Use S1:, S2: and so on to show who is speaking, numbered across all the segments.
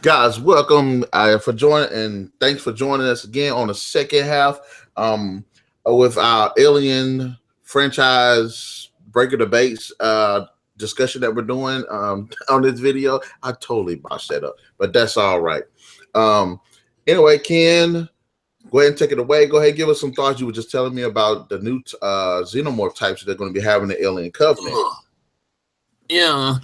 S1: Guys, welcome for joining, and thanks for joining us again on the second half with our Alien franchise breaker debates discussion that we're doing on this video. I totally botched that up, but that's all right. Um, anyway, Ken, go ahead and take it away. Go ahead and give us some thoughts. You were just telling me about the new xenomorph types that they're going to be having the Alien Covenant.
S2: Yeah.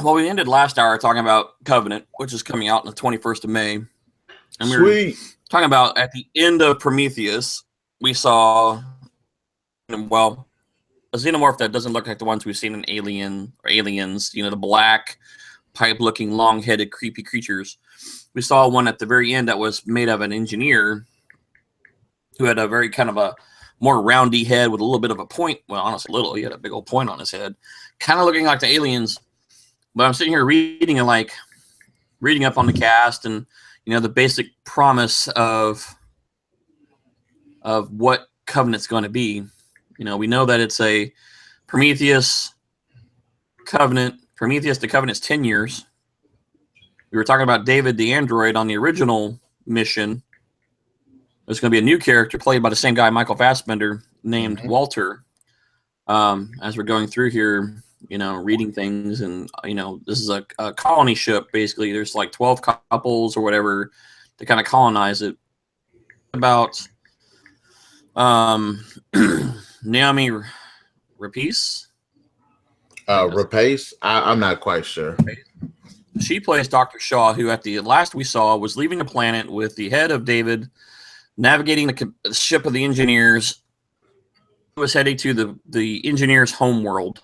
S2: Well, we ended last hour talking about Covenant, which is coming out on the 21st of May. And we were talking about at the end of Prometheus, we saw, well, a xenomorph that doesn't look like the ones we've seen in Alien or Aliens, the black, pipe-looking, long-headed, creepy creatures. We saw one at the very end that was made of an engineer who had a very kind of a more roundy head with a little bit of a point. Well, honestly, he had a big old point on his head, kind of looking like the Aliens. But I'm sitting here reading up on the cast and the basic promise of what Covenant's going to be. We know that it's a Prometheus Covenant. Prometheus to Covenant's 10 years. We were talking about David the android on the original mission. There's going to be a new character played by the same guy, Michael Fassbender, named Walter. As we're going through here, reading things, and this is a colony ship. Basically, there's like 12 couples or whatever to kind of colonize it. About Naomi Rapace.
S1: Rapace? I'm not quite sure.
S2: She plays Dr. Shaw, who at the last we saw was leaving the planet with the head of David, navigating the ship of the engineers. He was heading to the engineers' home world.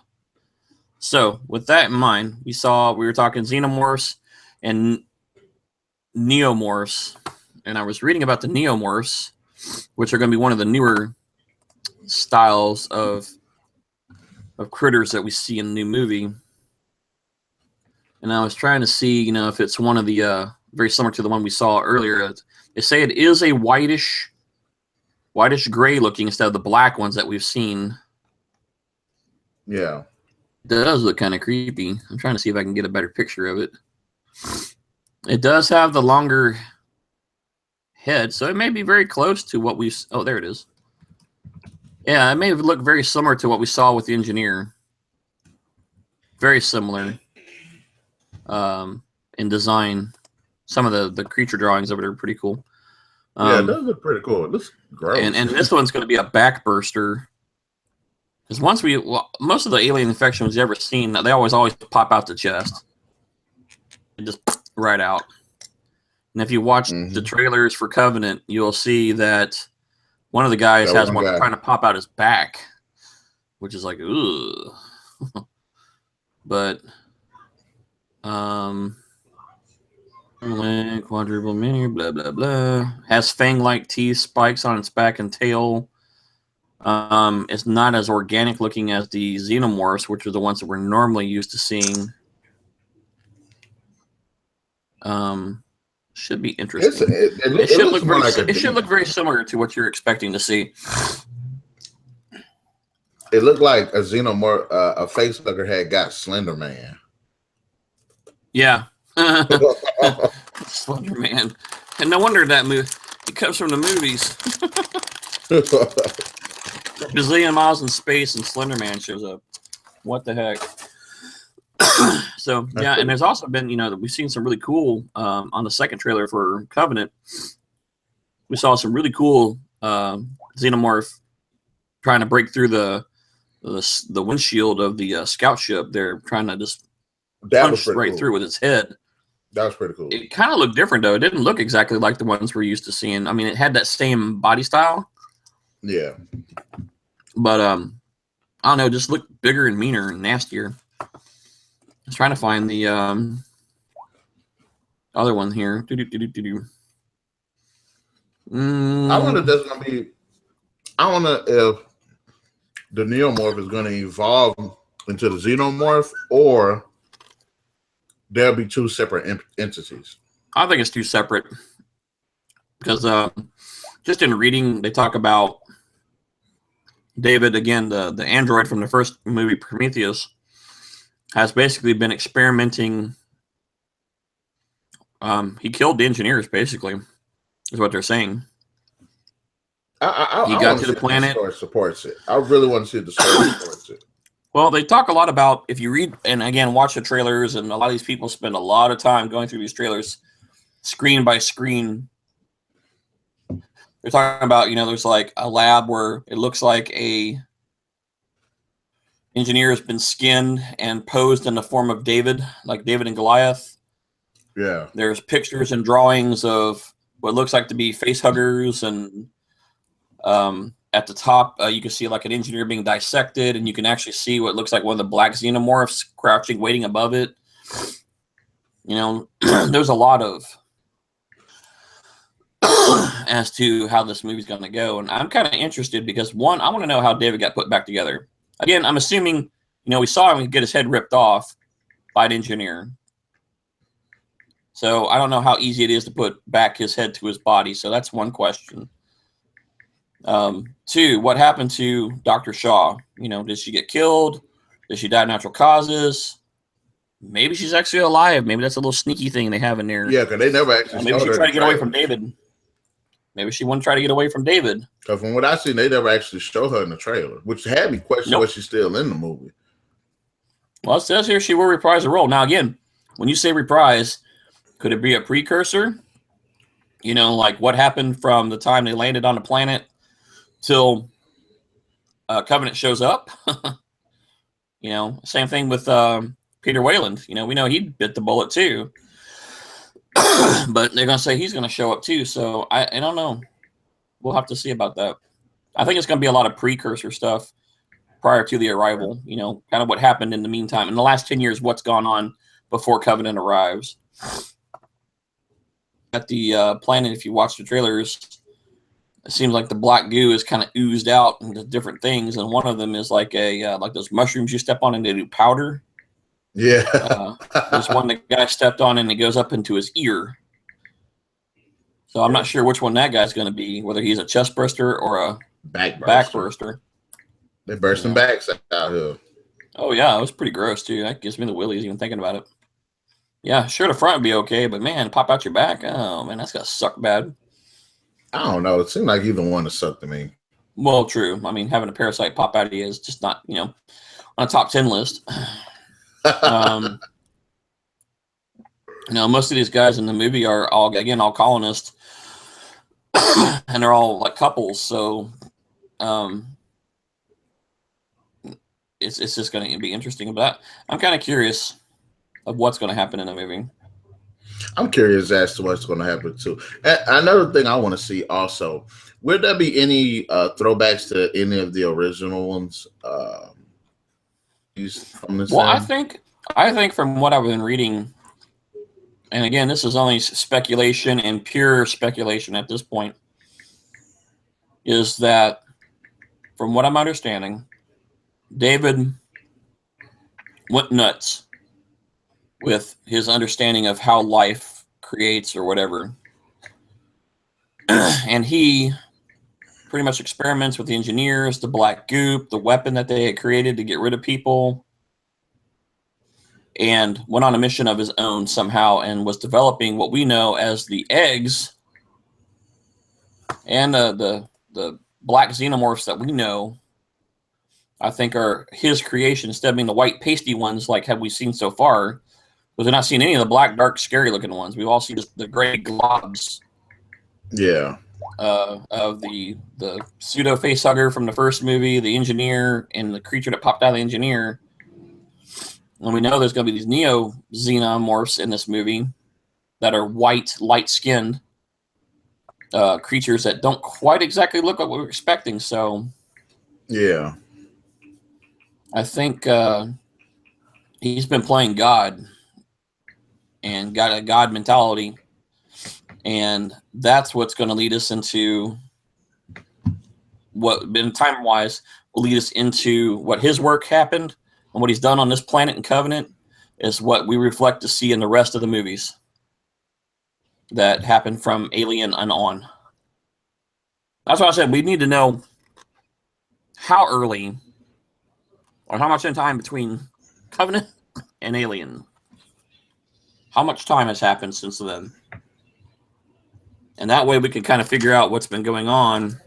S2: So, with that in mind, we were talking xenomorphs and neomorphs, and I was reading about the neomorphs, which are going to be one of the newer styles of critters that we see in the new movie. And I was trying to see, if it's one of the very similar to the one we saw earlier. They say it is a whitish gray looking instead of the black ones that we've seen.
S1: Yeah.
S2: It does look kind of creepy. I'm trying to see if I can get a better picture of it. It does have the longer head, so it may be very close to what we... Oh, there it is. Yeah, it may look very similar to what we saw with the engineer. Very similar in design. Some of the creature drawings of it are pretty cool.
S1: Yeah, it does look pretty cool. It looks gross.
S2: And this one's going to be a backburster. Because most of the alien infections you've ever seen, they always pop out the chest. They just right out. And if you watch the trailers for Covenant, you'll see that one of the guys has one trying to pop out his back, which is like, ugh. But, quadruple mini, blah, blah, blah. Has fang-like teeth, spikes on its back and tail. It's not as organic looking as the xenomorphs, which are the ones that we're normally used to seeing. Should be interesting. It should look very similar to what you're expecting to see.
S1: It looked like a xenomorph, a facehugger had got Slender Man.
S2: Yeah. Slender Man. And no wonder that movie, it comes from the movies. Gazillion miles in space and Slender Man shows up. What the heck? So, yeah, and there's also been, we've seen some really cool, on the second trailer for Covenant, we saw some really cool xenomorph trying to break through the windshield of the scout ship. They're trying to just punch right through with its head.
S1: That was pretty cool.
S2: It kind of looked different, though. It didn't look exactly like the ones we're used to seeing. I mean, it had that same body style.
S1: Yeah.
S2: But, I don't know, just looked bigger and meaner and nastier. I was trying to find the other one here.
S1: I wonder if that's going to be... I wonder if the neomorph is going to evolve into the xenomorph, or there'll be two separate entities.
S2: I think it's two separate. Because just in reading, they talk about David, again, the android from the first movie, Prometheus, has basically been experimenting He killed the engineers, basically, is what they're saying.
S1: I
S2: got to the planet.
S1: The story supports it. I really want to see if the story supports it.
S2: Well, they talk a lot about, if you read and again watch the trailers, and a lot of these people spend a lot of time going through these trailers, screen by screen. They're talking about, there's like a lab where it looks like a engineer has been skinned and posed in the form of David, like David and Goliath.
S1: Yeah.
S2: There's pictures and drawings of what looks like to be face huggers, and at the top, you can see like an engineer being dissected, and you can actually see what looks like one of the black xenomorphs crouching, waiting above it. There's a lot of as to how this movie's going to go, and I'm kind of interested because, one, I want to know how David got put back together. Again, I'm assuming, we saw him get his head ripped off by an engineer. So I don't know how easy it is to put back his head to his body. So that's one question. Two, what happened to Dr. Shaw? Did she get killed? Did she die of natural causes? Maybe she's actually alive. Maybe that's a little sneaky thing they have in there.
S1: Yeah, because they never actually.
S2: Maybe she tried to get away from David. Maybe she wanted to try to get away from David.
S1: Because from what I seen, they never actually show her in the trailer, which had me question why she's still in the movie.
S2: Well, it says here she will reprise the role. Now, again, when you say reprise, could it be a precursor? Like what happened from the time they landed on the planet till Covenant shows up? Same thing with Peter Wayland. We know he bit the bullet too. But they're going to say he's going to show up too. So I don't know. We'll have to see about that. I think it's going to be a lot of precursor stuff prior to the arrival. Kind of what happened in the meantime. In the last 10 years, what's gone on before Covenant arrives. At the planet, if you watch the trailers, it seems like the black goo is kind of oozed out into different things. And one of them is like like those mushrooms you step on and they do powder.
S1: Yeah.
S2: There's one the guy stepped on and it goes up into his ear. So I'm not sure which one that guy's going to be, whether he's a chest burster or a back burster.
S1: They're bursting backs out here.
S2: Oh, yeah. It was pretty gross, too. That gives me the willies even thinking about it. Yeah, sure, the front would be okay, but, man, pop out your back. Oh, man, that's going to suck bad.
S1: I don't know. It seemed like either one to suck to me.
S2: Well, true. I mean, having a parasite pop out of you is just not, on a top 10 list. Most of these guys in the movie are all colonists, and they're all like couples. So, it's just going to be interesting. But I'm kind of curious of what's going to happen in the movie.
S1: I'm curious as to what's going to happen too. And another thing I want to see also, would there be any throwbacks to any of the original ones? From this
S2: I think from what I've been reading, and again, this is only speculation and pure speculation at this point, is that from what I'm understanding, David went nuts with his understanding of how life creates or whatever. And he pretty much experiments with the engineers, the black goop, the weapon that they had created to get rid of people, and went on a mission of his own somehow and was developing what we know as the eggs and the black xenomorphs that we know, I think, are his creation, instead of being the white pasty ones like have we seen so far. Because we're not seeing any of the black, dark, scary looking ones. We've all seen just the gray globs.
S1: Yeah.
S2: Of the pseudo facehugger from the first movie, the engineer, and the creature that popped out of the engineer. And we know there's going to be these neo xenomorphs in this movie that are white, light-skinned creatures that don't quite exactly look like what we're expecting. So,
S1: yeah,
S2: I think he's been playing God and got a God mentality. And that's what's going to lead us into what, been time-wise, will lead us into what his work happened and what he's done on this planet in Covenant is what we reflect to see in the rest of the movies that happened from Alien and on. That's why I said we need to know how early or how much in time between Covenant and Alien. how much time has happened since then? And that way we can kind of figure out what's been going on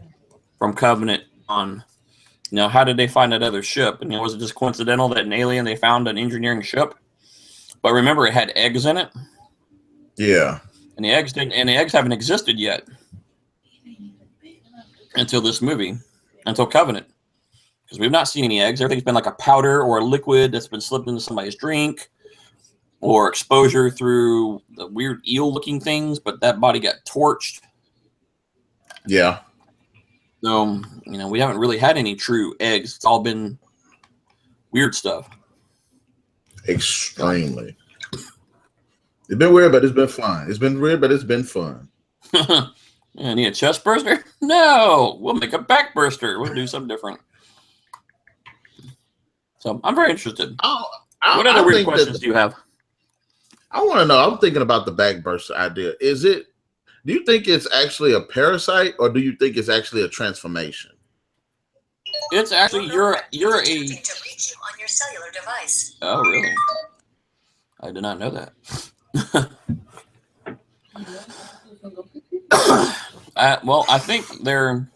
S2: from Covenant on. How did they find that other ship? And was it just coincidental that an alien they found an engineering ship? But remember, it had eggs in it.
S1: Yeah.
S2: And the eggs haven't existed yet until this movie, until Covenant. Because we've not seen any eggs. Everything's been like a powder or a liquid that's been slipped into somebody's drink, or exposure through the weird eel-looking things, but that body got torched.
S1: Yeah.
S2: So, we haven't really had any true eggs. It's all been weird stuff.
S1: Extremely. It's been weird, but it's been fun. It's been weird, but it's been fun.
S2: Yeah, need a chest burster? No, we'll make a back burster. We'll do something different. So I'm very interested. What other weird questions do you have?
S1: I want to know. I'm thinking about the back burster idea. Do you think it's actually a parasite, or do you think it's actually a transformation?
S2: It's actually you're a.
S3: To reach you on your cellular device.
S2: Oh, really? I did not know that. Well, I think they're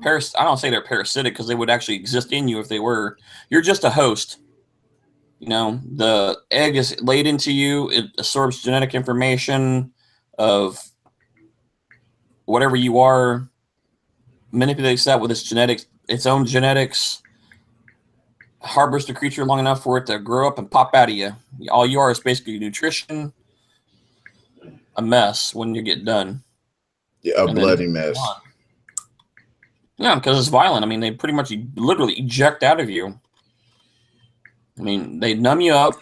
S2: I don't say they're parasitic because they would actually exist in you if they were. You're just a host. The egg is laid into you. It absorbs genetic information of whatever you are, manipulates that with its own genetics, harbors the creature long enough for it to grow up and pop out of you. All you are is basically nutrition, a mess when you get done.
S1: Yeah, a bloody mess.
S2: Yeah, because it's violent. I mean, they pretty much literally eject out of you. I mean, they numb you up.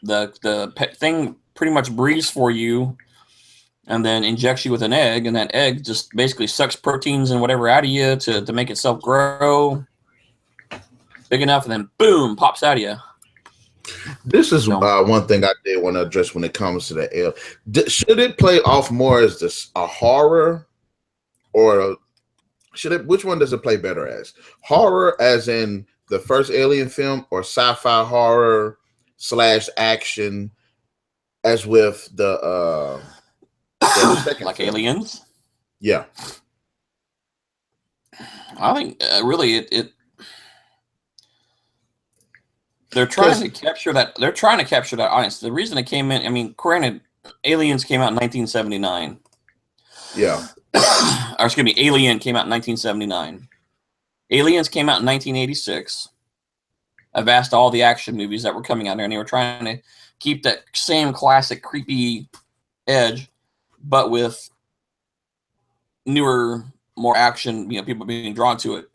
S2: The thing pretty much breathes for you and then injects you with an egg, and that egg just basically sucks proteins and whatever out of you to make itself grow big enough, and then boom, pops out of you.
S1: This is one thing I did want to address when it comes to the alien. Should it play off more as a horror, or which one does it play better as? Horror as in the first Alien film, or sci-fi horror / action as with the second
S2: like
S1: film?
S2: Aliens?
S1: Yeah.
S2: I think really they're trying to capture that. They're trying to capture that audience. The reason it came in, I mean, granted, Aliens came out in 1979.
S1: Yeah.
S2: Or excuse me, Alien came out in 1979. Aliens came out in 1986. I've asked all the action movies that were coming out there, and they were trying to keep that same classic creepy edge, but with newer, more action, people being drawn to it.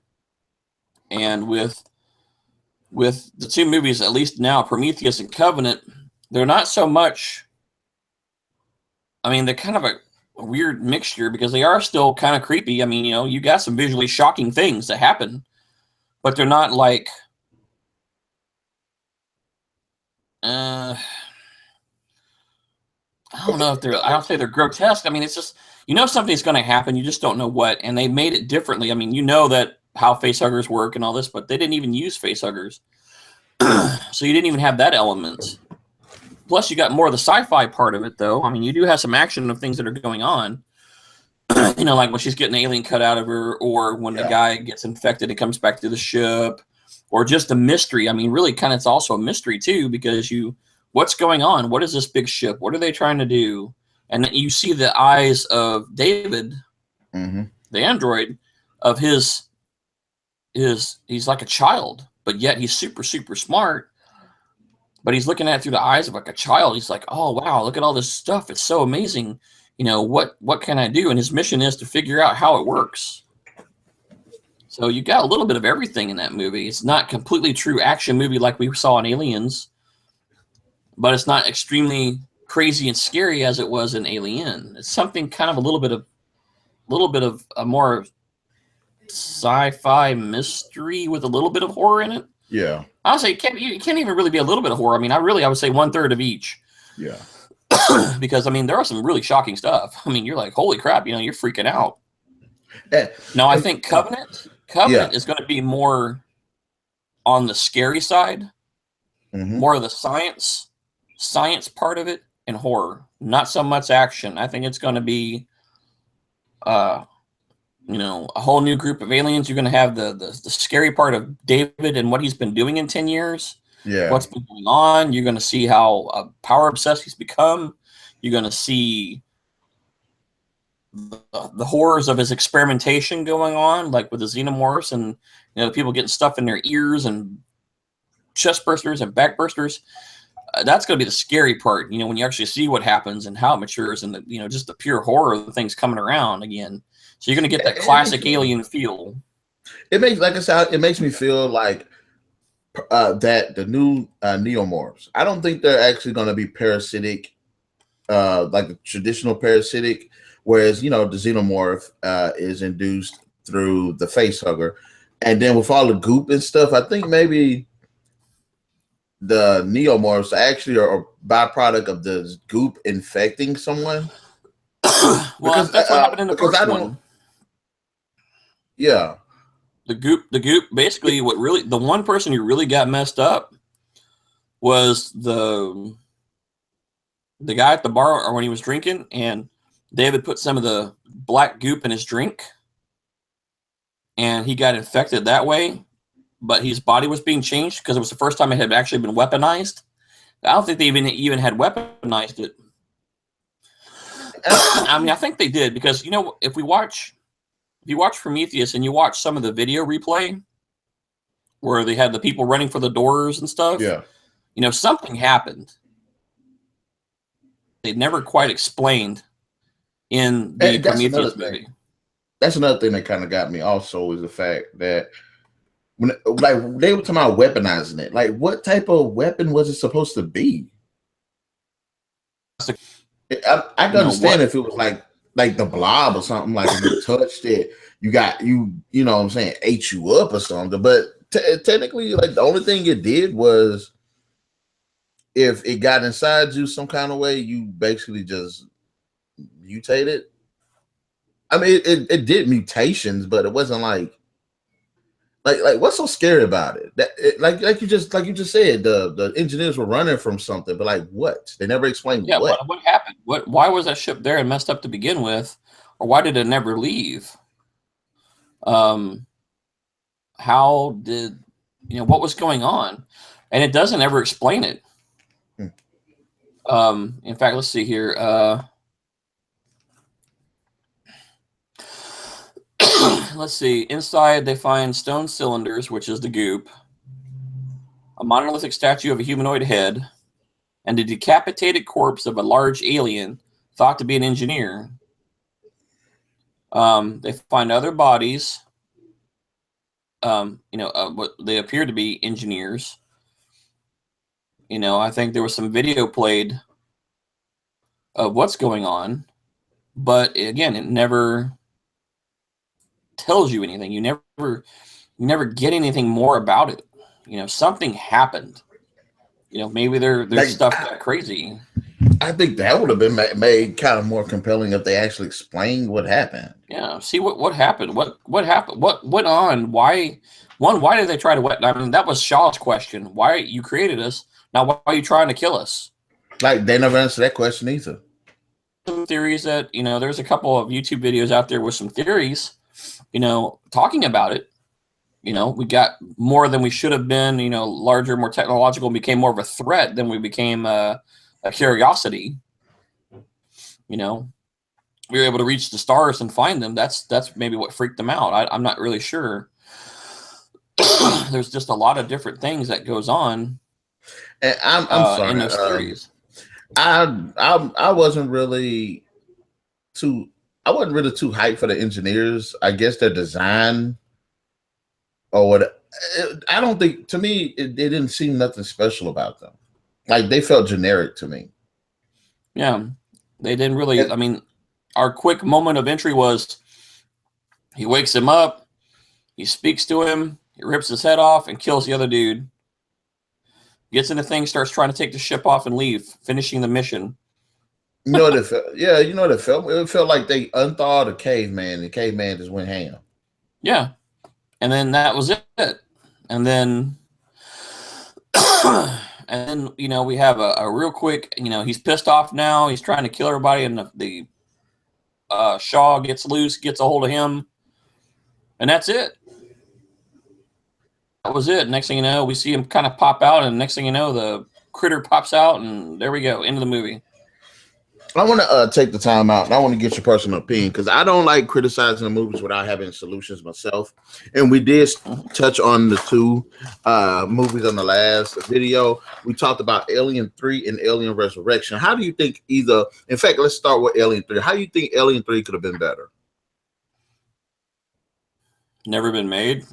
S2: And with the two movies, at least now, Prometheus and Covenant, they're not so much. I mean, they're kind of a weird mixture because they are still kind of creepy. I mean, you got some visually shocking things that happen, but they're not like. I don't know if I don't say they're grotesque. I mean, it's just, something's going to happen. You just don't know what, and they made it differently. I mean, that how facehuggers work and all this, but they didn't even use facehuggers. So you didn't even have that element. Plus, you got more of the sci-fi part of it, though. I mean, you do have some action of things that are going on. Like when she's getting the alien cut out of her, or when the guy gets infected and comes back to the ship, or just a mystery. I mean, really, kind of, it's also a mystery, too, because what's going on? What is this big ship? What are they trying to do? And then you see the eyes of David, the android, of he's like a child, but yet he's super, super smart. But he's looking at it through the eyes of like a child. He's like, oh, wow, look at all this stuff. It's so amazing. What can I do? And his mission is to figure out how it works. So you got a little bit of everything in that movie. It's not completely true action movie like we saw in Aliens, but it's not extremely crazy and scary as it was in Alien. It's something kind of a little bit of a more sci-fi mystery with a little bit of horror in it.
S1: Yeah.
S2: I would say it can't even really be a little bit of horror. I mean, I would say 1/3 of each.
S1: Yeah.
S2: Because, I mean, there are some really shocking stuff. I mean, you're like, holy crap, you're freaking out. No, I think Covenant is going to be more on the scary side, more of the science part of it. and horror, not so much action. I think it's going to be, a whole new group of aliens. You're going to have the scary part of David and what he's been doing in 10 years.
S1: Yeah.
S2: What's been going on. You're going to see how power obsessed he's become. You're going to see the horrors of his experimentation going on, like with the xenomorphs and the people getting stuff in their ears and chest bursters and back bursters. That's going to be the scary part, when you actually see what happens and how it matures and just the pure horror of the things coming around again. So you're going to get that classic alien feel.
S1: It makes, like I said, it makes me feel like that the new neomorphs, I don't think they're actually going to be parasitic, like the traditional parasitic, whereas, the xenomorph is induced through the face hugger. And then with all the goop and stuff, I think maybe the neomorphs actually are a byproduct of the goop infecting someone.
S2: Well, because that's what happened in the first one.
S1: Yeah.
S2: The goop, basically the one person who really got messed up was the guy at the bar, or when he was drinking, and David put some of the black goop in his drink, and he got infected that way. But his body was being changed because it was the first time it had actually been weaponized. I don't think they even had weaponized it. I mean, I think they did because if you watch Prometheus and you watch some of the video replay where they had the people running for the doors and stuff, something happened. They never quite explained in the Prometheus movie.
S1: That's another thing that kind of got me also is the fact that when they were talking about weaponizing it, like what type of weapon was it supposed to be? I can understand if it was like the blob or something, like if you touched it, you know what I'm saying, ate you up or something. But technically, like the only thing it did was if it got inside you some kind of way, you basically just mutated. I mean, it did mutations, but it wasn't like what's so scary about it? That like you just said, the engineers were running from something, but like what? They never explained what.
S2: What happened? Why was that ship there and messed up to begin with, or why did it never leave? How did what was going on? And it doesn't ever explain it. In fact, let's see here. Let's see. Inside, they find stone cylinders, which is the goop, a monolithic statue of a humanoid head, and a decapitated corpse of a large alien thought to be an engineer. They find other bodies. What they appear to be engineers. I think there was some video played of what's going on, but again, it never tells you anything. You never get anything more about it. Something happened. Maybe their stuff got crazy.
S1: I think that would have been made kind of more compelling if they actually explained what happened.
S2: Yeah, see what happened. What happened? What went on? Why did they try to? I mean, that was Shaw's question. Why you created us? Now why are you trying to kill us?
S1: Like they never answered that question either.
S2: Some theories that there's a couple of YouTube videos out there with some theories. Talking about it. We got more than we should have been, larger, more technological, and became more of a threat than we became a curiosity. We were able to reach the stars and find them. That's maybe what freaked them out. I'm not really sure. There's just a lot of different things that goes on.
S1: And I'm sorry.
S2: In those theories.
S1: I wasn't really too hyped for the engineers. I guess their design or what. I don't think, to me, it didn't seem nothing special about them. Like they felt generic to me.
S2: Yeah, they didn't really. I mean, our quick moment of entry was he wakes him up, he speaks to him, he rips his head off and kills the other dude. Gets in the thing, starts trying to take the ship off and leave, finishing the mission.
S1: You know what it felt? Yeah, you know what it felt? It felt like they unthawed a caveman, and the caveman just went ham.
S2: Yeah. And then that was it. And then And then, we have a real quick, he's pissed off now. He's trying to kill everybody, and the Shaw gets loose, gets a hold of him, and that's it. That was it. Next thing you know, we see him kind of pop out, and next thing you know, the critter pops out, and there we go, into the movie.
S1: I want to take the time out, and I want to get your personal opinion, because I don't like criticizing the movies without having solutions myself. And we did touch on the two movies on the last video. We talked about Alien 3 and Alien Resurrection. How do you think either? In fact, let's start with Alien 3. How do you think Alien 3 could have been better?
S2: Never been made.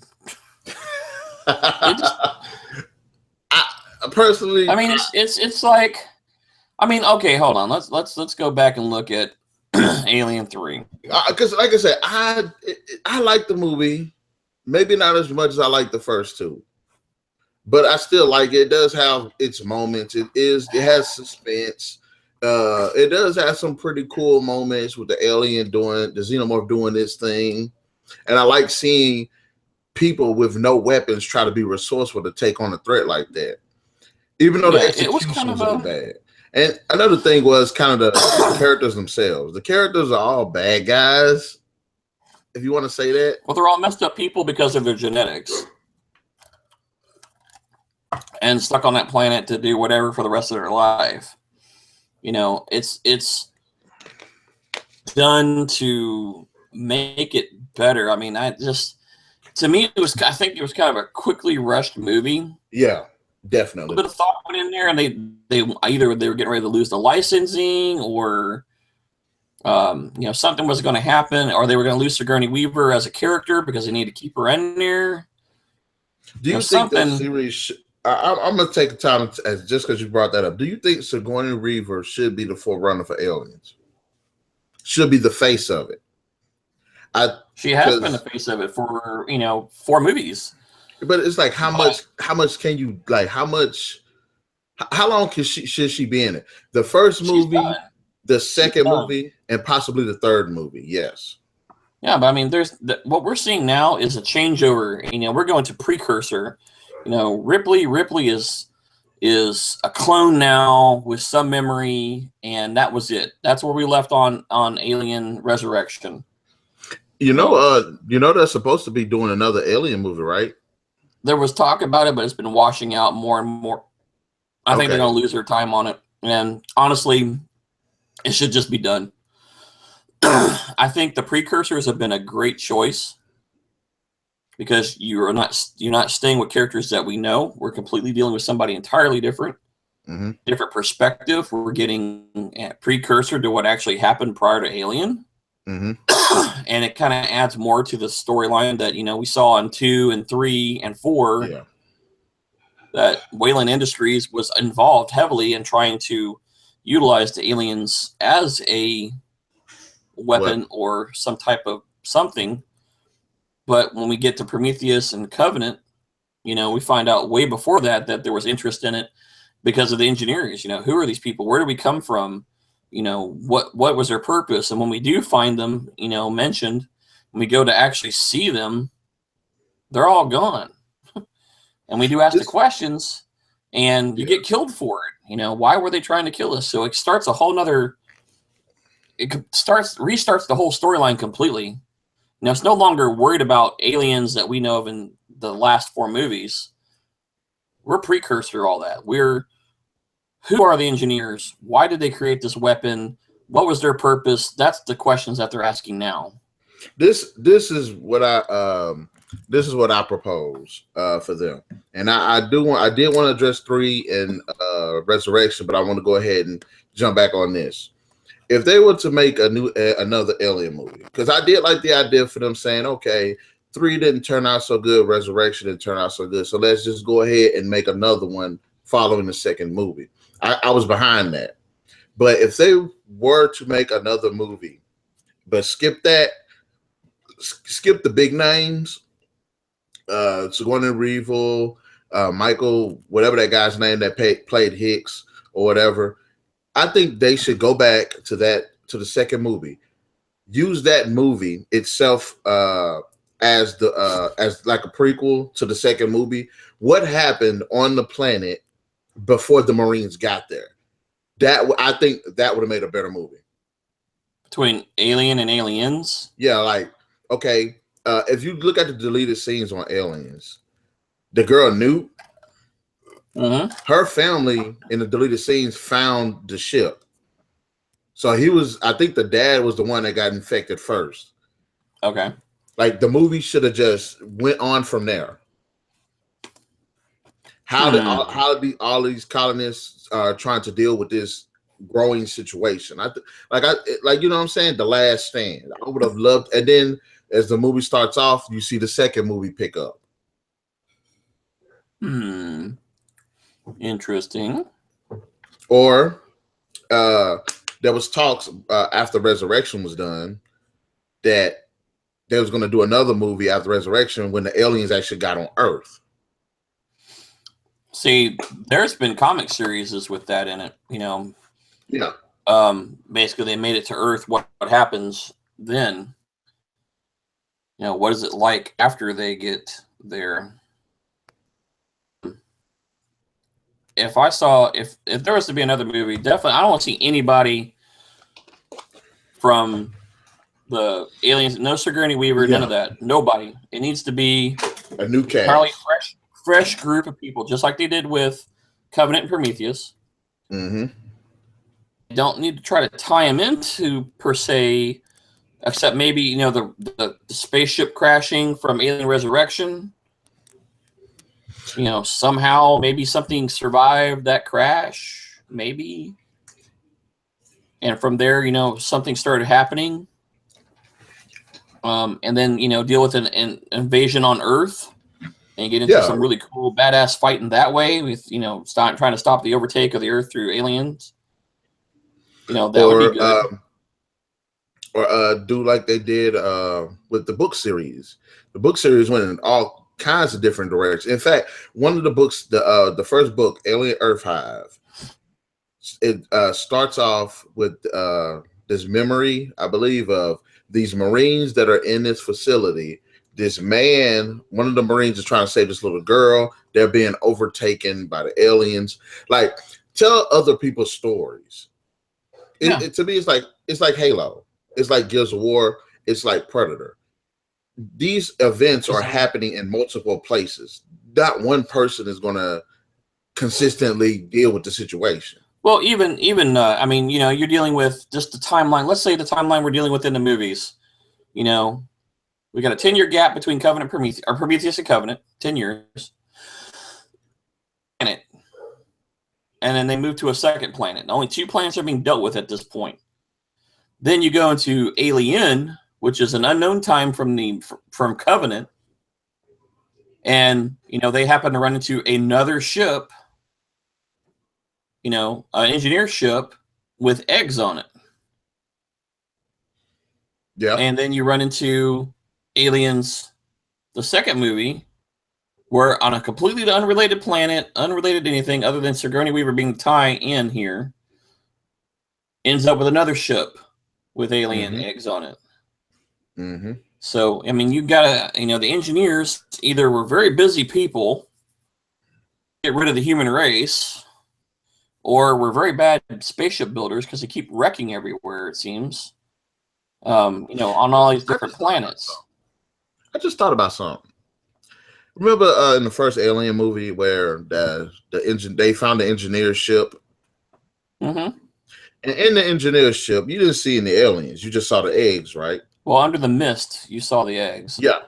S1: Personally,
S2: I mean, it's like. I mean, okay, hold on. Let's go back and look at Alien 3.
S1: Because, like I said, I like the movie, maybe not as much as I like the first two, but I still like it. It does have its moments. It has suspense. It does have some pretty cool moments with the alien the xenomorph doing this thing, and I like seeing people with no weapons try to be resourceful to take on a threat like that, even though the execution was really bad. And another thing was kind of the characters themselves. The characters are all bad guys, if you want to say that.
S2: Well, they're all messed up people because of their genetics. And stuck on that planet to do whatever for the rest of their life. It's done to make it better. I mean, to me, I think it was kind of a quickly rushed movie.
S1: Yeah. Definitely.
S2: A bit of thought went in there, and they either they were getting ready to lose the licensing, or something was going to happen, or they were going to lose Sigourney Weaver as a character because they need to keep her in there.
S1: Do you think the series? I'm going to take the time just because you brought that up. Do you think Sigourney Weaver should be the forerunner for Aliens? Should be the face of it?
S2: She has been the face of it for 4 movies.
S1: But it's like how much can you how long should she be in it? The first movie, the second movie, and possibly the third movie. Yes.
S2: Yeah, but I mean, what we're seeing now is a changeover. We're going to precursor. Ripley is a clone now with some memory, and that was it. That's where we left on Alien Resurrection.
S1: They're supposed to be doing another Alien movie, right?
S2: There was talk about it, but it's been washing out more and more. I think they're going to lose their time on it. And honestly, it should just be done. I think the precursors have been a great choice because you're not staying with characters that we know. We're completely dealing with somebody entirely different, different perspective. We're getting a precursor to what actually happened prior to Alien. And it kind of adds more to the storyline that we saw in 2 and 3 and 4.
S1: Yeah.
S2: That Wayland Industries was involved heavily in trying to utilize the aliens as a weapon or some type of something. But when we get to Prometheus and Covenant, we find out way before that there was interest in it because of the engineers. Who are these people? Where do we come from? What was their purpose? And when we do find them, mentioned, when we go to actually see them, they're all gone. And we do ask the questions, and you get killed for it. Why were they trying to kill us? So it starts a whole nother. Restarts the whole storyline completely. Now it's no longer worried about aliens that we know of in the last 4 movies. We're precursor to all that. Who are the engineers? Why did they create this weapon? What was their purpose? That's the questions that they're asking now.
S1: This is what I propose for them, and I did want to address 3 and Resurrection, but I want to go ahead and jump back on this. If they were to make another Alien movie, because I did like the idea for them saying, okay, 3 didn't turn out so good, Resurrection didn't turn out so good, so let's just go ahead and make another one following the second movie. I was behind that. But if they were to make another movie, but skip the big names, Sigourney Weaver, Michael, whatever that guy's name that played Hicks or whatever, I think they should go back to the second movie. Use that movie itself as like a prequel to the second movie. What happened on the planet before the Marines got there. I think that would have made a better movie.
S2: Between Alien and Aliens?
S1: Yeah, like, okay, if you look at the deleted scenes on Aliens, the girl Newt, her family in the deleted scenes found the ship. So I think the dad was the one that got infected first.
S2: Okay.
S1: Like, the movie should have just went on from there. How did all these colonists are trying to deal with this growing situation? Like you know what I'm saying? The Last Stand. I would have loved, and then as the movie starts off, you see the second movie pick up.
S2: Interesting.
S1: Or there was talks after Resurrection was done that they was going to do another movie after Resurrection when the aliens actually got on Earth.
S2: See, there's been comic series with that in it, you know.
S1: Yeah.
S2: Basically, they made it to Earth. What happens then? You know, what is it like after they get there? If there was to be another movie, definitely, I don't want to see anybody from the Aliens. No Sigourney Weaver, none of that. Nobody. It needs to be
S1: a new cast.
S2: Entirely fresh group of people, just like they did with Covenant and Prometheus. Don't need to try to tie them into per se, except maybe, you know, the spaceship crashing from Alien Resurrection. You know, somehow maybe something survived that crash, maybe, and from there, you know, something started happening, and then, you know, deal with an invasion on Earth. And get into some really cool, badass fighting that way with, you know, trying to stop the overtake of the Earth through aliens. You know, that would be good.
S1: Or do like they did with the book series. The book series went in all kinds of different directions. In fact, one of the books, the first book, Alien Earth Hive, it starts off with this memory, I believe, of these Marines that are in this facility. This man, one of the Marines is trying to save this little girl. They're being overtaken by the aliens. Like, tell other people's stories. To me, it's like Halo. It's like Gears of War. It's like Predator. These events are happening in multiple places. Not one person is going to consistently deal with the situation.
S2: Well, even I mean, you know, you're dealing with just the timeline. Let's say the timeline we're dealing with in the movies. You know, we got a 10-year gap between Covenant and Prometheus and Covenant, 10 years. And then they move to a second planet. Only 2 planets are being dealt with at this point. Then you go into Alien, which is an unknown time from Covenant. And, you know, they happen to run into another ship, you know, an engineer ship with eggs on it.
S1: Yeah.
S2: And then you run into Aliens, the second movie, where on a completely unrelated planet, unrelated to anything other than Sigourney Weaver being tie in here, ends up with another ship with alien eggs on it. So, I mean, you gotta, you know, the engineers either were very busy people, get rid of the human race, or were very bad spaceship builders because they keep wrecking everywhere, it seems. You know, on all these different planets.
S1: I just thought about something. Remember in the first Alien movie where they found the engineer ship? And in the engineer ship, you didn't see any aliens. You just saw the eggs, right?
S2: Well, under the mist, you saw the eggs.
S1: Yeah.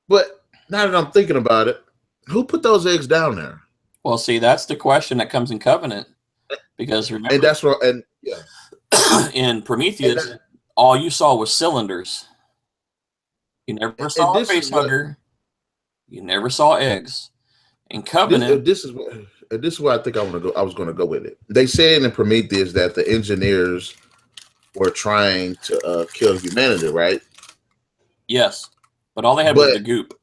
S1: But now that I'm thinking about it, who put those eggs down there?
S2: Well, see, that's the question that comes in Covenant. Because remember,
S1: and that's what, and yeah.
S2: In Prometheus, all you saw was cylinders. You never saw a face hugger. You never saw eggs. In Covenant,
S1: this is where I think I was going to go with it. They said in Prometheus that the engineers were trying to kill humanity, right?
S2: Yes, but all they had was the goop.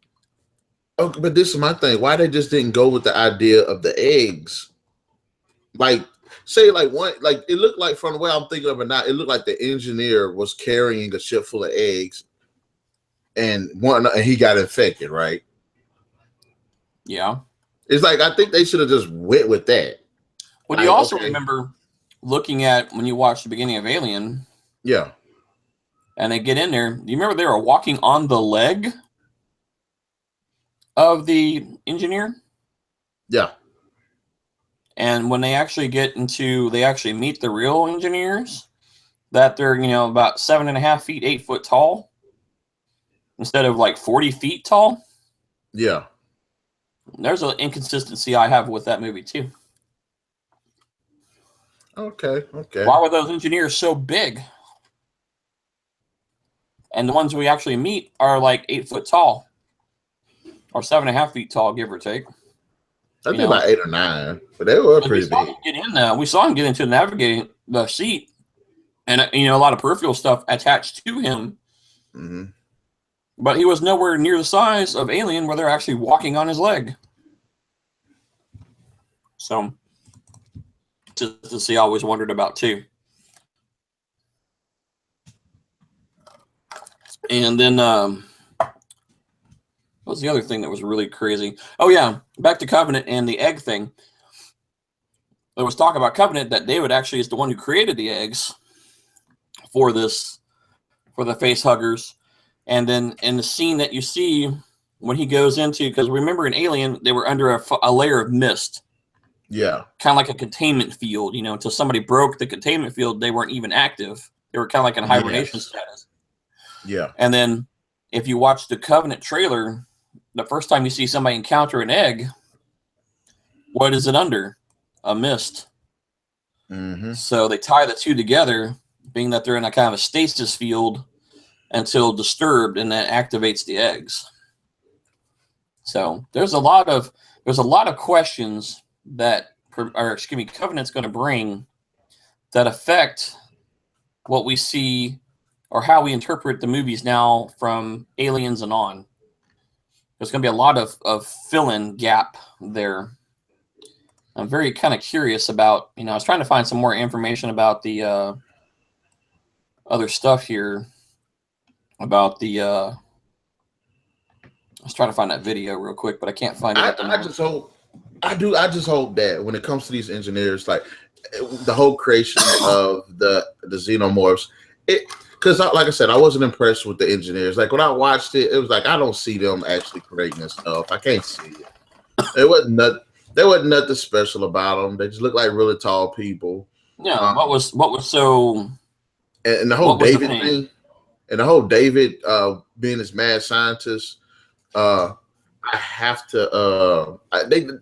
S1: Oh, but this is my thing. Why they just didn't go with the idea of the eggs? Like, say, like one, like it looked like from the way I'm thinking of it now, it looked like the engineer was carrying a ship full of eggs, and he got infected, right?
S2: Yeah.
S1: It's like I think they should have just went with that.
S2: Well,
S1: Like,
S2: you also
S1: okay,
S2: remember looking at when you watched the beginning of Alien,
S1: yeah,
S2: and they get in there. Do you remember they were walking on the leg of the engineer?
S1: yeah,
S2: And when they actually they actually meet the real engineers, that they're, about 7.5 feet, 8 foot tall instead of like 40 feet tall.
S1: yeah.
S2: There's an inconsistency I have with that movie too.
S1: Okay.
S2: Why were those engineers so big? And the ones we actually meet are like 8 foot tall or 7.5 feet tall, give or take.
S1: I think about 8 or 9, but they were pretty big.
S2: We saw him get into navigating the seat, and a lot of peripheral stuff attached to him.
S1: Mm-hmm.
S2: But he was nowhere near the size of Alien, where they're actually walking on his leg. So, to see, I always wondered about too. And then, what was the other thing that was really crazy? Oh yeah, back to Covenant and the egg thing. There was talk about Covenant that David actually is the one who created the eggs for the face huggers. And then in the scene that you see when he goes into, because remember in Alien, they were under a layer of mist.
S1: Yeah.
S2: Kind of like a containment field, until somebody broke the containment field, they weren't even active. They were kind of like in hibernation status.
S1: Yeah.
S2: And then if you watch the Covenant trailer, the first time you see somebody encounter an egg, what is it under? A mist.
S1: Mm-hmm.
S2: So they tie the two together, being that they're in a kind of a stasis field until disturbed, and that activates the eggs. So there's a lot of questions that, Covenant's going to bring that affect what we see or how we interpret the movies now from Aliens and on. There's going to be a lot of fill-in gap there. I'm very kind of curious about, I was trying to find some more information about the other stuff here about the I was trying to find that video real quick, but I can't find it at the moment.
S1: I just hope that when it comes to these engineers, like the whole creation of the xenomorphs, because like I said, I wasn't impressed with the engineers. Like when I watched it, it was like I don't see them actually creating this stuff. I can't see it. There wasn't nothing special about them. They just look like really tall people.
S2: Yeah. What was so
S1: and the whole David thing, and the whole David being this mad scientist. I have to.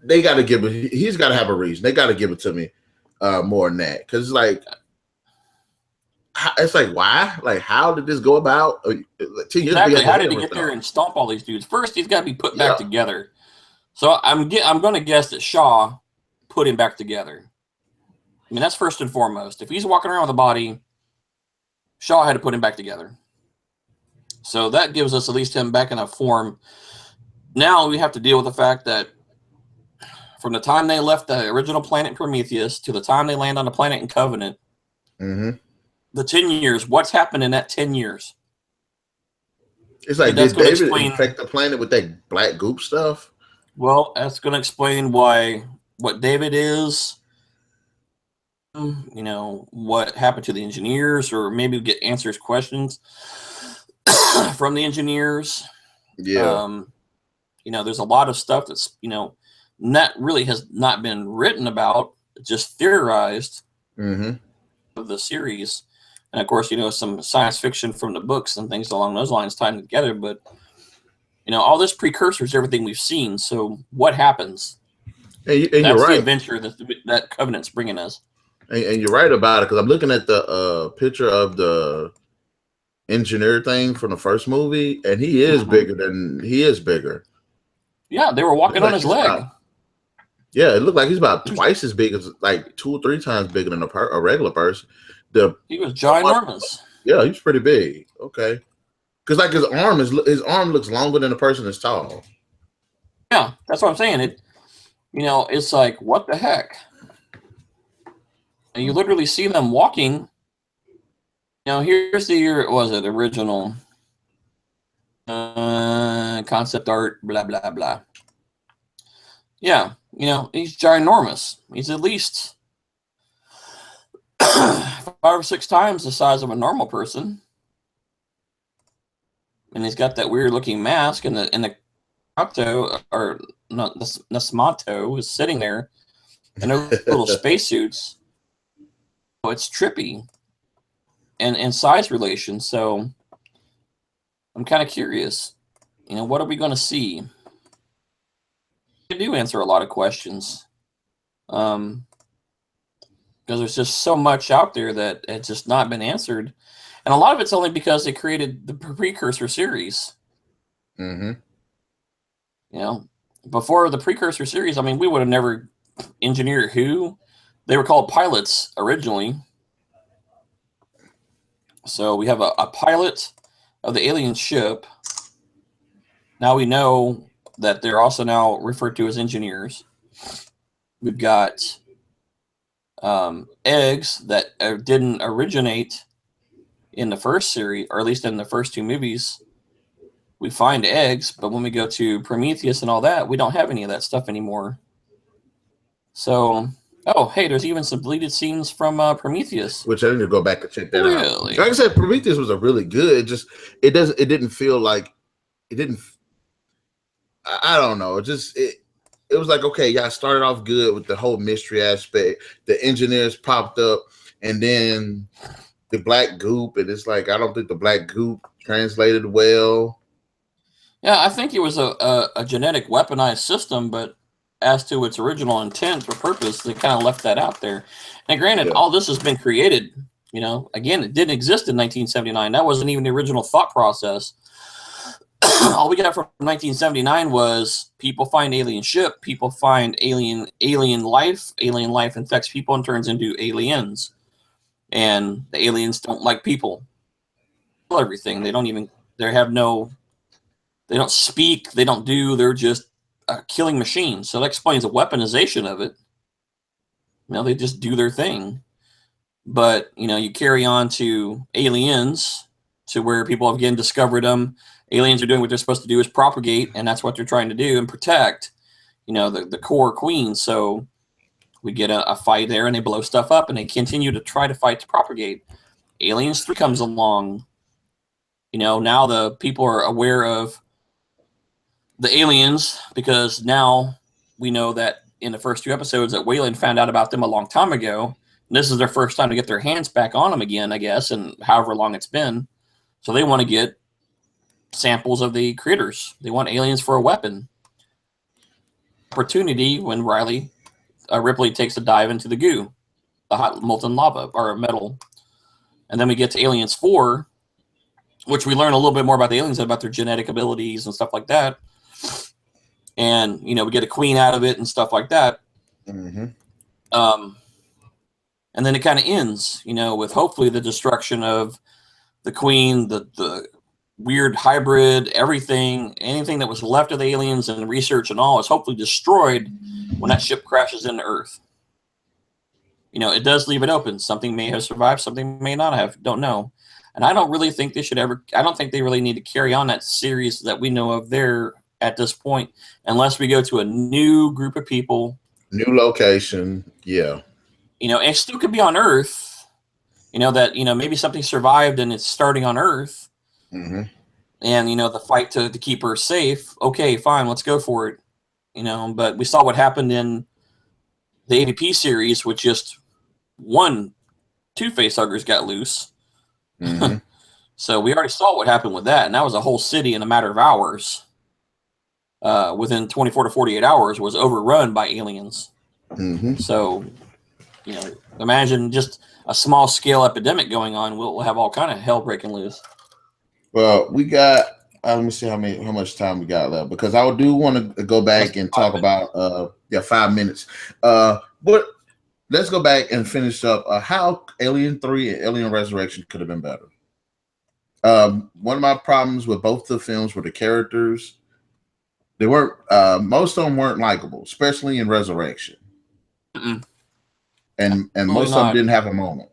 S1: They got to give it. He's got to have a reason. They got to give it to me more than that, because it's like why? Like how did this go about? 2 years
S2: exactly. How did he get there and stomp all these dudes? First, he's got to be put back together. So I'm going to guess that Shaw put him back together. I mean, that's first and foremost. If he's walking around with a body, Shaw had to put him back together. So that gives us at least him back in a form. Now we have to deal with the fact that from the time they left the original planet Prometheus to the time they land on the planet in Covenant, the 10 years, what's happened in that 10 years?
S1: It's like, did David infect the planet with that black goop stuff?
S2: Well, that's going to explain what David is, what happened to the engineers, or maybe get answers questions from the engineers.
S1: Yeah.
S2: There's a lot of stuff that's, not really has not been written about, just theorized of the series. And of course, some science fiction from the books and things along those lines tied together. But, all this precursors, everything we've seen. So what happens?
S1: And
S2: that's
S1: you're right.
S2: The adventure that Covenant's bringing us.
S1: And you're right about it, because I'm looking at the picture of the engineer thing from the first movie, and he is bigger.
S2: Yeah, they were walking on his leg.
S1: It looked like he's about twice as big, as like 2 or 3 times bigger than a regular person.
S2: He was ginormous.
S1: Yeah, he's pretty big. Okay, because like his arm looks longer than the person that's tall.
S2: Yeah, that's what I'm saying. It's like, what the heck? And you literally see them walking. Here's the year. Was it original concept art? Blah blah blah. Yeah, he's ginormous. He's at least 5 or 6 times the size of a normal person, and he's got that weird looking mask, and the Octo or not Nasmato is sitting there in their little spacesuits. So it's trippy and size relation. So I'm kind of curious. What are we going to see? They do answer a lot of questions. Because there's just so much out there that it's just not been answered. And a lot of it's only because they created the precursor series.
S1: Mm-hmm.
S2: Before the precursor series, we would have never engineered who. They were called pilots originally. So we have a pilot of the alien ship. Now we know that they're also now referred to as engineers. We've got eggs that didn't originate in the first series, or at least in the first 2 movies. We find eggs, but when we go to Prometheus and all that, we don't have any of that stuff anymore. So, hey, there's even some deleted scenes from Prometheus,
S1: which I need to go back and check that out.
S2: Really?
S1: Like I said, Prometheus was a really good. It didn't feel like it didn't. I don't know. It was like, okay, y'all started off good with the whole mystery aspect. The engineers popped up, and then the black goop, and it's like I don't think the black goop translated well.
S2: Yeah, I think it was a genetic weaponized system, but as to its original intent or purpose, they kind of left that out there. And granted, all this has been created. Again, it didn't exist in 1979. That wasn't even the original thought process. All we got from 1979 was people find alien ship, people find alien life. Alien life infects people and turns into aliens. And the aliens don't like people. Everything. They don't speak, they don't do, they're just a killing machine. So that explains the weaponization of it. They just do their thing. But, you carry on to aliens, to where people have again discovered them. Aliens are doing what they're supposed to do, is propagate, and that's what they're trying to do and protect, the core queen. So we get a fight there, and they blow stuff up, and they continue to try to fight to propagate. Aliens 3 comes along. Now the people are aware of the aliens, because now we know that in the first 2 episodes that Weyland found out about them a long time ago. And this is their first time to get their hands back on them again, I guess, and however long it's been. So they want to get samples of the critters. They want aliens for a weapon. Opportunity when Ripley takes a dive into the goo, the hot molten lava or metal. And then we get to Aliens 4, which we learn a little bit more about the aliens, about their genetic abilities and stuff like that. And, we get a queen out of it and stuff like that.
S1: Mm-hmm.
S2: And then it kind of ends, with hopefully the destruction of the queen, the weird hybrid, anything that was left of the aliens and the research and all is hopefully destroyed when that ship crashes into Earth. It does leave it open. Something may have survived, something may not have. Don't know. And I don't really think I don't think they really need to carry on that series that we know of there at this point, unless we go to a new group of people.
S1: New location. Yeah.
S2: It still could be on Earth, that, maybe something survived and it's starting on Earth.
S1: Mm-hmm.
S2: And, the fight to keep her safe. Okay, fine, let's go for it. But we saw what happened in the AVP series with just 2 facehuggers got loose.
S1: Mm-hmm.
S2: So we already saw what happened with that. And that was a whole city in a matter of hours. Within 24 to 48 hours was overrun by aliens.
S1: Mm-hmm.
S2: So, imagine just a small scale epidemic going on. We'll have all kind of hell breaking loose.
S1: Well, we got. Let me see how much time we got left, because I do want to go back and talk about 5 minutes. But let's go back and finish up how Alien 3 and Alien Resurrection could have been better. One of my problems with both the films were the characters. They weren't. Most of them weren't likable, especially in Resurrection.
S2: Mm-mm.
S1: And most of them didn't have a moment.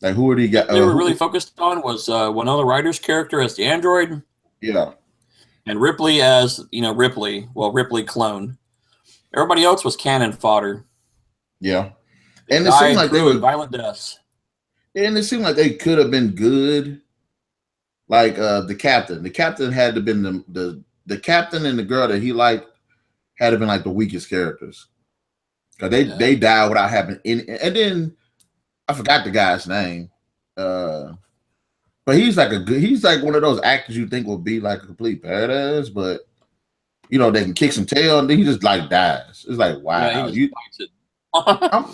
S1: Like, who would he got?
S2: They were really focused on was Winona Ryder's character as the android.
S1: Yeah.
S2: And Ripley as, Ripley clone. Everybody else was cannon fodder.
S1: Yeah.
S2: They
S1: And it seemed like they were
S2: violent deaths.
S1: And it seemed like they could have been good. Like the captain. The captain had to been the captain and the girl that he liked had to been like the weakest characters. Because they died without having any. And then I forgot the guy's name. But he's like one of those actors you think will be like a complete badass, but they can kick some tail and then he just like dies. It's like, wow. I'm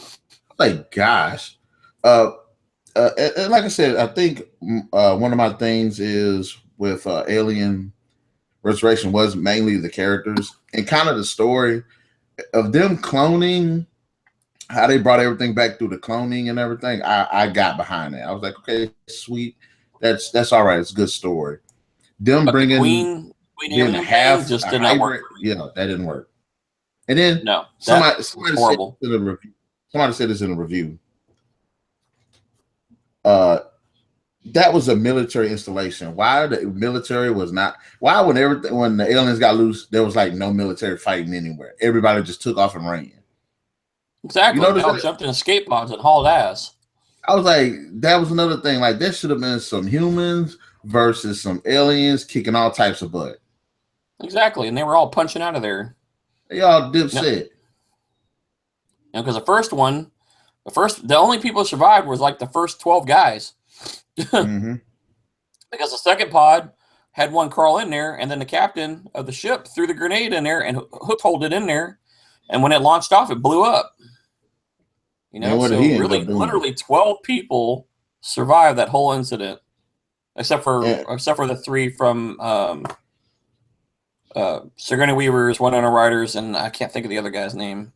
S1: like, gosh. And like I said, I think one of my things is with Alien Resurrection was mainly the characters and kind of the story of them cloning, how they brought everything back through the cloning and everything. I got behind that. I was like, okay, sweet. That's all right. It's a good story. Them bringing
S2: Queen
S1: being a half just did not work. Yeah, that didn't work. And then somebody horrible. Said in a review. Somebody said this in a review. That was a military installation. Why the military was not? Why when the aliens got loose, there was like no military fighting anywhere. Everybody just took off and ran.
S2: Exactly. They all jumped in escape pods and hauled ass.
S1: I was like, that was another thing. Like, there should have been some humans versus some aliens kicking all types of butt.
S2: Exactly, and they were all punching out of there.
S1: They all dipshit.
S2: Because the only people who survived was like the first 12 guys.
S1: Mm-hmm.
S2: Because the second pod had one crawl in there, and then the captain of the ship threw the grenade in there and hook-holed it in there, and when it launched off, it blew up. So literally 12 people survived that whole incident, except for the 3 from Sigourney Weaver's Winona Ryder's, and I can't think of the other guy's name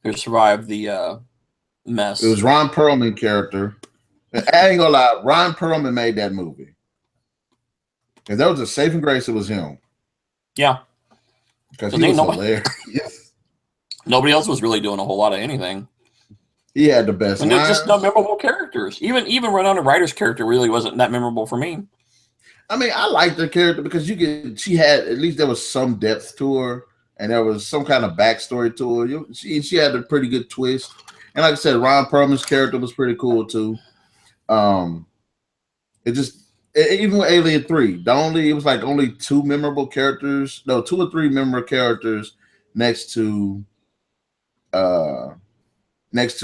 S2: who survived the mess.
S1: It was Ron Perlman character. I ain't gonna lie, Ron Perlman made that movie. If there was a saving grace, it was him.
S2: Yeah,
S1: because he was hilarious.
S2: Nobody else was really doing a whole lot of anything.
S1: He had the best.
S2: And there's just no memorable characters. Even Winona Ryder's character really wasn't that memorable for me.
S1: I mean, I liked the character because she had, at least there was some depth to her, and there was some kind of backstory to her. She had a pretty good twist. And like I said, Ron Perlman's character was pretty cool too. Even with Alien 3, it was like only 2 memorable characters, 2 or 3 memorable characters next to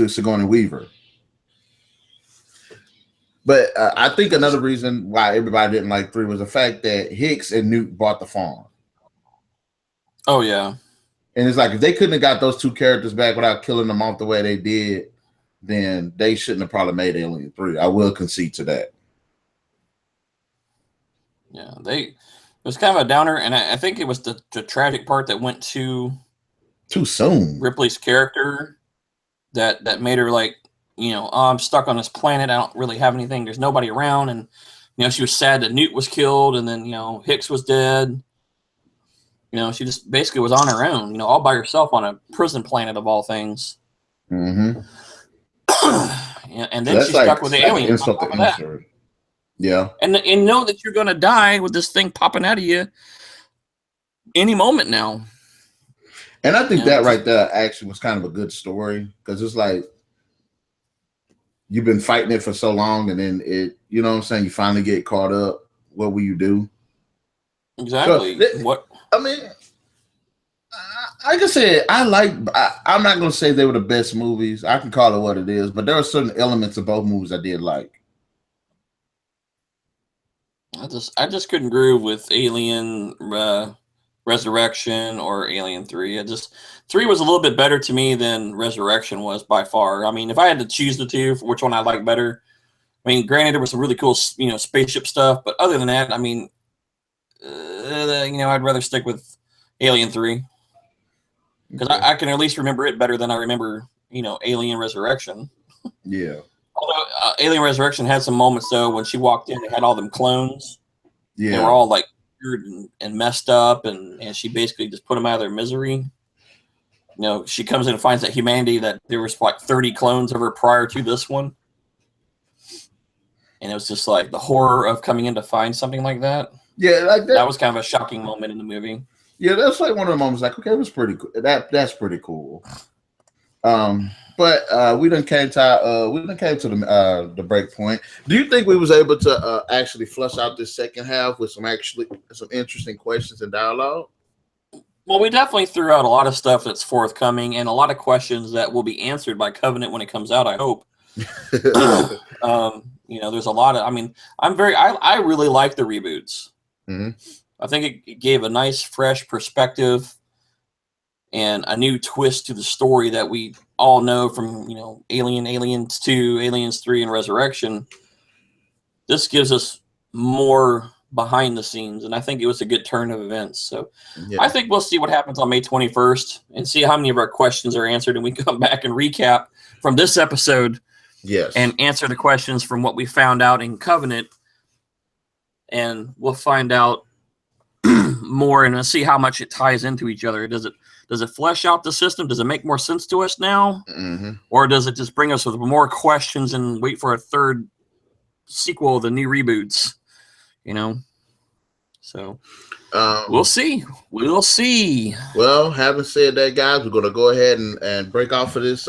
S1: Sigourney Weaver. But I think another reason why everybody didn't like 3 was the fact that Hicks and Newt bought the farm.
S2: Oh yeah.
S1: And it's like, if they couldn't have got those 2 characters back without killing them off the way they did, then they shouldn't have probably made Alien 3. I will concede to that.
S2: Yeah, it was kind of a downer, and I think it was the tragic part that went too
S1: soon.
S2: Ripley's character that made her like, oh, I'm stuck on this planet. I don't really have anything. There's nobody around, and she was sad that Newt was killed, and then Hicks was dead. She just basically was on her own, all by herself on a prison planet of all things.
S1: Mm-hmm.
S2: And then she's stuck with the alien.
S1: Yeah.
S2: And know that you're going to die with this thing popping out of you any moment now.
S1: And I think that right there actually was kind of a good story, because it's like you've been fighting it for so long, and then you know what I'm saying, you finally get caught up. What will you do?
S2: Exactly.
S1: So, I mean, like I said, I'm not going to say they were the best movies. I can call it what it is, but there are certain elements of both movies I did like.
S2: I just couldn't groove with Alien Resurrection or Alien 3. 3 was a little bit better to me than Resurrection was by far. I mean, if I had to choose the 2 for which one I like better, I mean, granted, there was some really cool, spaceship stuff, but other than that, I mean, I'd rather stick with Alien 3 because I can at least remember it better than I remember, Alien Resurrection.
S1: Yeah.
S2: Although Alien Resurrection had some moments though when she walked in, they had all them clones.
S1: Yeah,
S2: they were all like weird and messed up, and she basically just put them out of their misery. She comes in and finds that humanity, that there was like 30 clones of her prior to this one, and it was just like the horror of coming in to find something like that.
S1: Yeah, like
S2: that was kind of a shocking moment in the movie.
S1: Yeah, that's like one of the moments. Like, okay, it was pretty cool. That's pretty cool. But we done came to the break point. Do you think we was able to actually flush out this second half with some interesting questions and dialogue?
S2: Well, we definitely threw out a lot of stuff that's forthcoming and a lot of questions that will be answered by Covenant when it comes out, I hope. There's a lot of, I really like the reboots.
S1: Mm-hmm.
S2: I think it gave a nice, fresh perspective and a new twist to the story that we all know from, Aliens 2, Aliens 3, and Resurrection. This gives us more behind the scenes, and I think it was a good turn of events. So I think we'll see what happens on May 21st and see how many of our questions are answered, and we come back and recap from this episode.
S1: Yes.
S2: And answer the questions from what we found out in Covenant, and we'll find out more and see how much it ties into each other. Does it flesh out the system? Does it make more sense to us now?
S1: Mm-hmm.
S2: Or does it just bring us with more questions and wait for a third sequel of the new reboots? So we'll see. We'll see.
S1: Well, having said that, guys, we're going to go ahead and break off of this.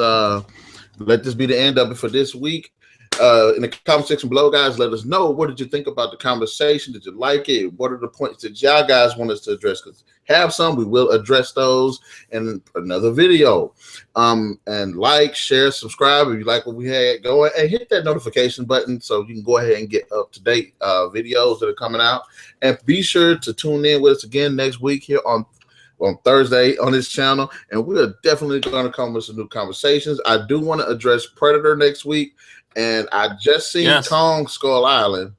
S1: Let this be the end of it for this week. In the comment section below, guys, let us know, what did you think about the conversation? Did you like it? What are the points that y'all guys want us to address? Because have some, we will address those in another video. And like, share, subscribe if you like what we had going, and hit that notification button so you can go ahead and get up-to-date videos that are coming out. And be sure to tune in with us again next week here on Thursday on this channel, and we're definitely going to come with some new conversations. I do want to address Predator next week, and I just seen Kong Skull Island,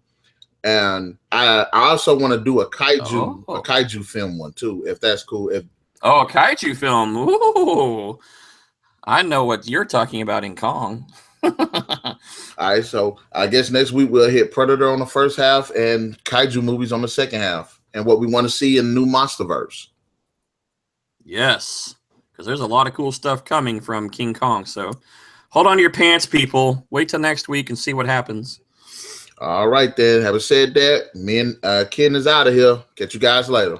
S1: and I also want to do a kaiju film one too, if that's cool. A
S2: kaiju film. Ooh, I know what you're talking about in Kong.
S1: All right, so I guess next week we'll hit Predator on the first half and kaiju movies on the second half, and what we want to see in the new Monsterverse.
S2: Yes, because there's a lot of cool stuff coming from King Kong. So hold on to your pants, people. Wait till next week and see what happens.
S1: All right, then. Having said that, me and Ken is out of here. Catch you guys later.